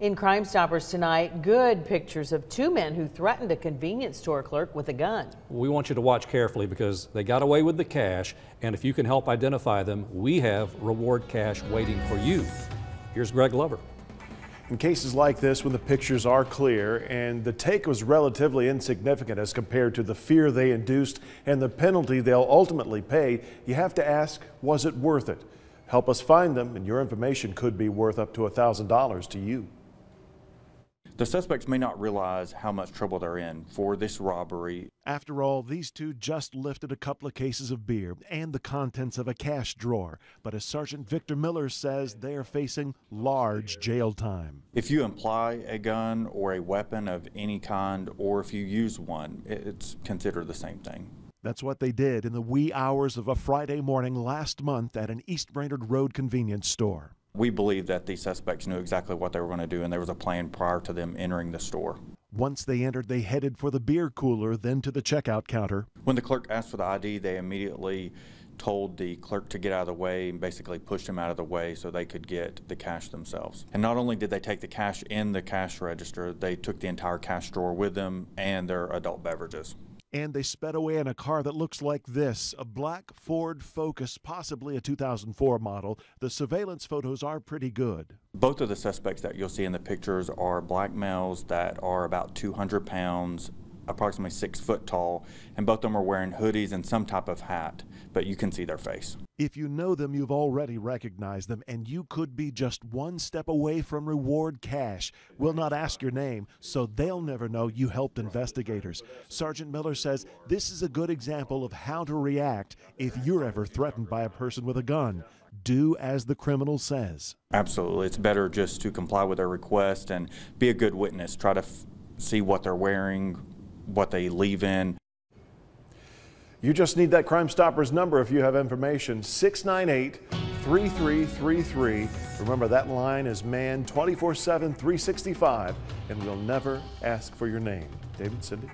In Crime Stoppers tonight, good pictures of two men who threatened a convenience store clerk with a gun. We want you to watch carefully because they got away with the cash, and if you can help identify them, we have reward cash waiting for you. Here's Greg Lover. In cases like this, when the pictures are clear and the take was relatively insignificant as compared to the fear they induced and the penalty they'll ultimately pay, you have to ask, was it worth it? Help us find them, and your information could be worth up to $1,000 to you. The suspects may not realize how much trouble they're in for this robbery. After all, these two just lifted a couple of cases of beer and the contents of a cash drawer. But as Sergeant Victor Miller says, they are facing large jail time. If you imply a gun or a weapon of any kind, or if you use one, it's considered the same thing. That's what they did in the wee hours of a Friday morning last month at an East Brainerd Road convenience store. We believe that the suspects knew exactly what they were going to do, and there was a plan prior to them entering the store. Once they entered, they headed for the beer cooler, then to the checkout counter. When the clerk asked for the ID, they immediately told the clerk to get out of the way and basically pushed him out of the way so they could get the cash themselves. And not only did they take the cash in the cash register, they took the entire cash drawer with them and their adult beverages. And they sped away in a car that looks like this, a black Ford Focus, possibly a 2004 model. The surveillance photos are pretty good. Both of the suspects that you'll see in the pictures are black males that are about 200 pounds, approximately 6 foot tall, and both of them are wearing hoodies and some type of hat, but you can see their face. If you know them, you've already recognized them, and you could be just one step away from reward cash. We'll not ask your name, so they'll never know you helped investigators. Sergeant Miller says this is a good example of how to react if you're ever threatened by a person with a gun. Do as the criminal says. Absolutely. It's better just to comply with their request and be a good witness. Try to see what they're wearing, what they leave in. You just need that Crime Stoppers number if you have information, 698-3333. Remember, that line is manned 24/7, 365, and we'll never ask for your name. David, Cindy?